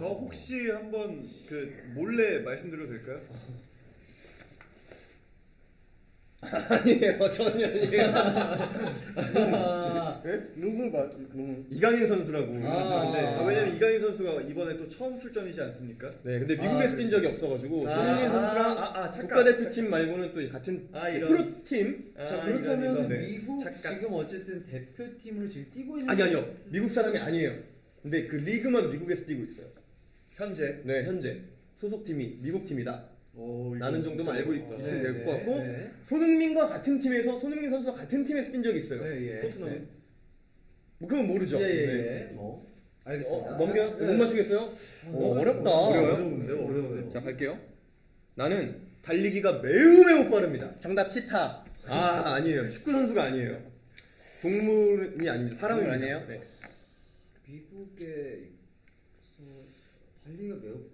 저 혹시 한번 그 몰래 말씀드려도 될까요? 아니에요, 전혀 아니에요. 네? 누구 봐? 이강인 선수라고. 네. 왜냐면 이강인 선수가 이번에 또 처음 출전이지 않습니까? 네, 근데 미국에서 뛴 적이 없어가지고 손흥민 선수랑 국가대표팀 말고는 또 같은 프로팀. 자, 그렇다면 네. 미국 착각. 지금 어쨌든 대표팀으로 지금 뛰고 있는 아니요, 미국 사람이 아니에요. 근데 그 리그만 미국에서 뛰고 있어요. 현재. 네, 현재 소속팀이 미국 팀이다. 오, 라는 정도만 알고 있으면 될 것 같고, 네. 손흥민과 같은 팀에서 손흥민 선수와 같은 팀에서 뛴 적이 있어요. 네, 예. 토트넘. 네. 뭐 그건 모르죠. 예, 예, 네. 예. 알겠습니다. 넘겨? 네. 못 맞추겠어요? 어렵다. 어려워요? 어려워요. 자, 갈게요. 나는 달리기가 매우 빠릅니다. 정답 치타. 아니에요. 축구 선수가 아니에요. 동물이 아닙니다. 사람입니다. 아니에요? 네. 미국에서 달리기가 매우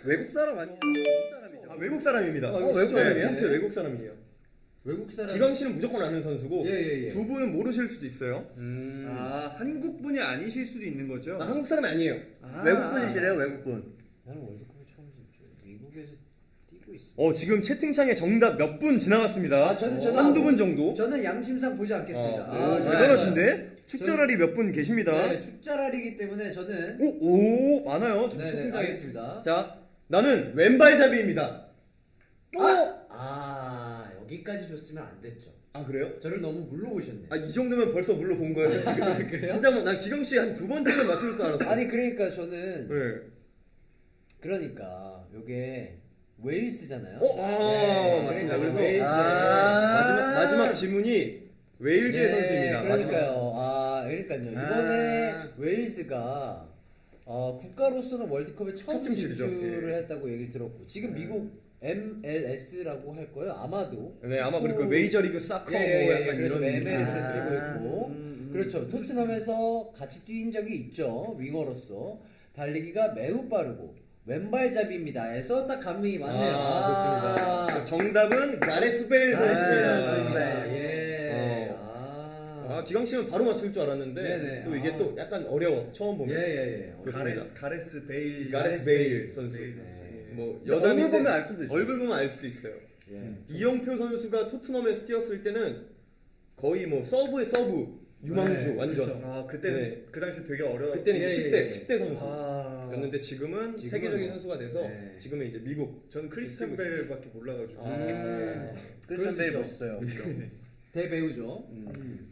외국 사람 아니야? 한국 사람이죠. 외국 사람입니다. 외국 사람이야? 힌트 외국 사람이에요. 외국 사람. 지광 씨는 무조건 아는 선수고, 예. 두 분은 모르실 수도 있어요. 한국 분이 아니실 수도 있는 거죠? 한국 사람이 아니에요. 외국 분이시래요, 외국 분. 나는 월드컵에 처음 미국에서 뛰고 있어. 지금 채팅창에 정답 몇 분 지나갔습니다. 저는 한두 분 정도. 저는 양심상 보지 않겠습니다. 대단하신데? 축자라리 몇 분 계십니다. 네, 축자랄이기 때문에 저는 오, 많아요. 네, 채팅창에. 알겠습니다. 자, 나는 왼발잡이입니다. 여기까지 줬으면 안 됐죠. 그래요? 저를 너무 물러보셨네. 이 정도면 벌써 물러본 거예요, 지금. 그래요? 진짜 나 지광 씨 한 두 번째는 맞출 줄 알았어. 아니 그러니까 저는 네. 그러니까 요게 웨일스잖아요. 맞습니다. 그러니까 그래서 웨일스. 마지막 지문이 웨일즈의 선수입니다. 그러니까요. 그러니까요. 이번에 웨일스가 국가로서는 월드컵에 처음 첫 진출이죠. 진출을 했다고 얘기를 들었고 지금 미국 MLS라고 할 거예요. 아마도. 네, 아마 그리고 메이저리그 사커 약간 이런 MLS에서 뛰고 있고 그렇죠. 토트넘에서 같이 뛴 적이 있죠. 윙어로서 달리기가 매우 빠르고 왼발잡이입니다. 에서 딱 감명이 맞네요. 그렇습니다. 정답은 가레스 베일 선수입니다. 기광 씨는 바로 맞출 줄 알았는데 네네. 또 이게 또 약간 어려워. 처음 보면. 그렇습니다. 가레스 베일. 가레스 베일 선수. 뭐 얼굴 보면 알 수도 있어요. 얼굴 보면 알 수도 있어요. 이영표 선수가 토트넘에서 뛰었을 때는 거의 뭐 서브의 서브 유망주 완전. 그렇죠. 그때는 그 당시 되게 어려워. 그때는 이제 10대 선수였는데 지금은 지금은 세계적인 선수가 돼서 지금은 이제 미국. 저는 크리스찬 베일밖에 몰라가지고. 크리스찬 베일 멋있어요. 대배우죠.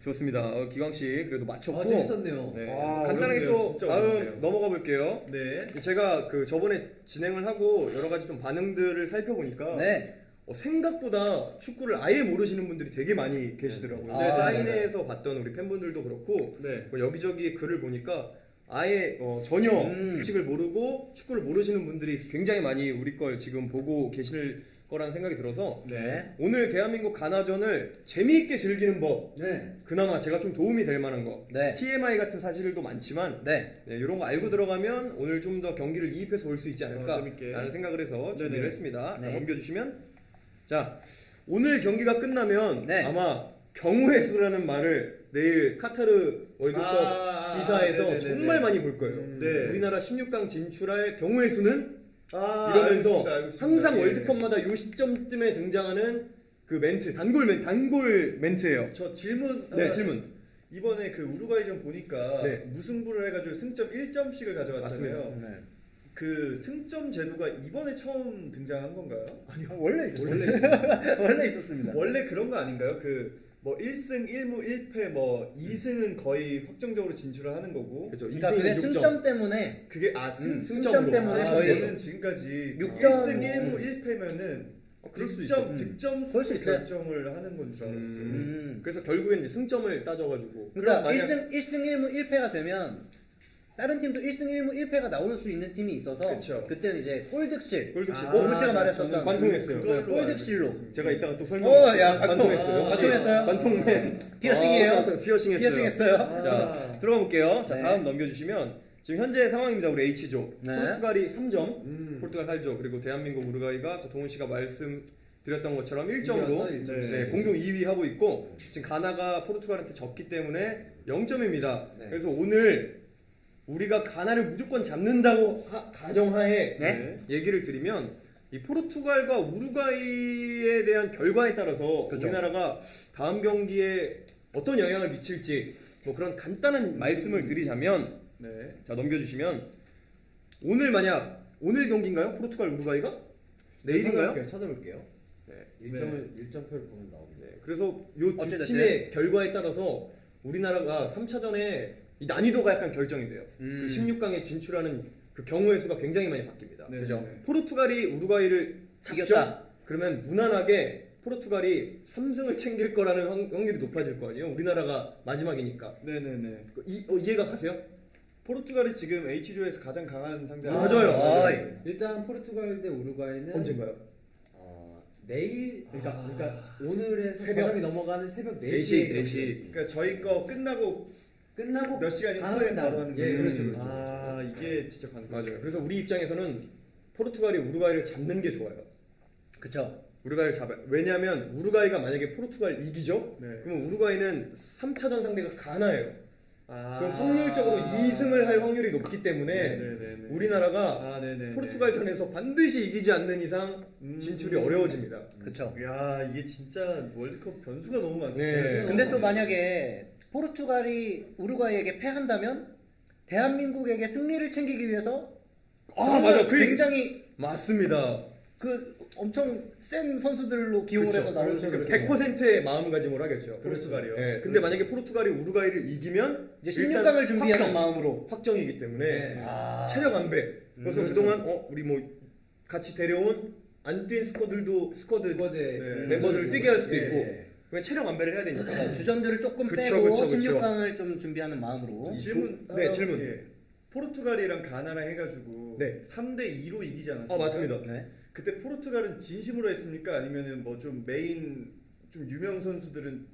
좋습니다. 기광 씨 그래도 맞췄고. 재밌었네요. 네. 와, 간단하게 어렵네요. 또 진짜 다음 어렵네요. 넘어가 볼게요. 네. 제가 그 저번에 진행을 하고 여러 가지 좀 반응들을 살펴보니까 네. 생각보다 축구를 아예 모르시는 분들이 되게 많이 계시더라고요. 네. 사인회에서 봤던 우리 팬분들도 그렇고 네. 뭐 여기저기 글을 보니까 아예 전혀 규칙을 모르고 축구를 모르시는 분들이 굉장히 많이 우리 걸 지금 보고 계실 거라는 생각이 들어서 네. 오늘 대한민국 가나전을 재미있게 즐기는 법, 네. 그나마 제가 좀 도움이 될 만한 거, 네. TMI 같은 사실도 많지만 이런 거 알고 들어가면 오늘 좀 더 경기를 이입해서 볼 수 있지 않을까 재밌게. 라는 생각을 해서 준비를 네네. 했습니다. 자, 네. 넘겨주시면, 자, 오늘 경기가 끝나면 네. 아마 경우의 수라는 말을 내일 카타르 월드컵 지사에서 네네네네. 정말 많이 볼 거예요. 네. 우리나라 16강 진출할 경우의 수는 알겠습니다. 이러면서 항상 예. 월드컵마다 요 시점쯤에 등장하는 그 멘트, 단골 멘트예요. 저 질문. 네, 질문. 이번에 그 우루과이전 보니까 네. 무승부를 해가지고 승점 1점씩을 가져갔잖아요. 맞습니다. 그 승점 제도가 이번에 처음 등장한 건가요? 아니요. 원래 있었습니다. 원래 그런 거 아닌가요? 그 뭐 1승 1무 1패 뭐 2승은 거의 확정적으로 진출을 하는 거고. 그렇죠. 그러니까 그게 승점 때문에 그게 승점 때문에 저희는 지금까지 6점 1승 1무 1패면은 그럴 수 득점 그럴 수 수 있어요. 결정을 하는 건 줄 알았어요. 그래서 결국엔 이제 승점을 따져가지고. 그러니까 그럼 만약 1승 1무 1패가 되면 다른 팀도 1승 1무 1패가 나올 수 있는 팀이 있어서 그쵸. 그때는 이제 골득실 골득실. 오브 씨가 저는 말했었던 관통했어요. 그걸로 골득실로 제가 이따가 또 설명. 관통했어요. 역시 관통했어요? 관통맨. 피어싱이에요? 피어싱했어요. 피어싱했어요? 자, 들어가 볼게요. 자, 네. 다음 넘겨주시면 지금 현재 상황입니다. 우리 H조. 네. 포르투갈이 3점, 포르투갈 8점, 그리고 대한민국 우루과이가 동훈 씨가 말씀드렸던 것처럼 1점으로 네. 공동 2위 하고 있고 지금 가나가 포르투갈한테 졌기 때문에 0점입니다. 네. 그래서 오늘 우리가 가나를 무조건 잡는다고 가정하에 네? 얘기를 드리면 이 포르투갈과 우루과이에 대한 결과에 따라서 그죠. 우리나라가 다음 경기에 어떤 영향을 미칠지 뭐 그런 간단한 말씀을 드리자면 네. 자 넘겨주시면 오늘 경기인가요? 포르투갈 우루과이가? 내일인가요? 찾아볼게요. 네. 일정표를 보면 나옵니다. 네, 그래서 요 두 어쨌든 팀의 결과에 따라서 우리나라가 3차전에 이 난이도가 약간 결정이 돼요. 그 16강에 진출하는 그 경우의 수가 굉장히 많이 바뀝니다. 네, 그죠. 네. 포르투갈이 우루과이를 잡죠? 이겼다. 그러면 무난하게 포르투갈이 3승을 챙길 거라는 확률이 높아질 거 아니에요? 우리나라가 마지막이니까. 네네네. 이해가 가세요? 포르투갈이 지금 H조에서 가장 강한 상대. 맞아요. 아이. 일단 포르투갈 대 우루과이는 언젠가요? 내일 그러니까 오늘에서 새벽. 저녁이 넘어가는 새벽 4시, 4시에 4시. 그러니까 저희 거 끝나고 몇 시간 다음 후에 날. 바로 하는 예, 거죠. 그렇죠, 그렇죠. 아 이게 진짜 관건. 맞아요. 그래서 우리 입장에서는 포르투갈이 우루과이를 잡는 게 좋아요. 그쵸. 우루과이를 잡아요. 왜냐하면 우루과이가 만약에 포르투갈 이기죠? 네. 그러면 우루과이는 3차전 상대가 가나예요. 아. 그럼 확률적으로 2승을 할 확률이 높기 때문에 네네네. 우리나라가 아 네네. 포르투갈전에서 반드시 이기지 않는 이상 진출이 어려워집니다. 그쵸. 야 이게 진짜 월드컵 변수가 너무 많습니다. 네. 근데 또 만약에 포르투갈이 우루과이에게 패한다면 대한민국에게 승리를 챙기기 위해서 아 맞아 그 얘기 굉장히 맞습니다. 그 엄청 센 선수들로 기용을 그쵸. 해서 나오는 그렇죠, 선수들. 그렇죠. 100%의 마음가짐을 하겠죠. 포르투갈이요. 네, 근데 만약에 포르투갈이 우루과이를 이기면 이제 일단 16강을 준비하는 확정, 마음으로. 확정이기 때문에 네. 아. 체력 안배. 그래서 그렇죠. 그동안 우리 뭐 같이 데려온 안 뛴 스쿼드 네. 멤버들을 뛰게 할 수도 예, 있고 예. 그냥 체력 안배를 해야 되니까. 주전들을 조금 그쵸, 빼고 그쵸, 그쵸. 16강을 좀 준비하는 마음으로. 질문. 네, 질문. 예. 포르투갈이랑 가나랑 해가지고 네. 3대 2로 이기지 않았습니까? 맞습니다. 네. 그때 포르투갈은 진심으로 했습니까? 아니면은 뭐 좀 메인 좀 유명 선수들은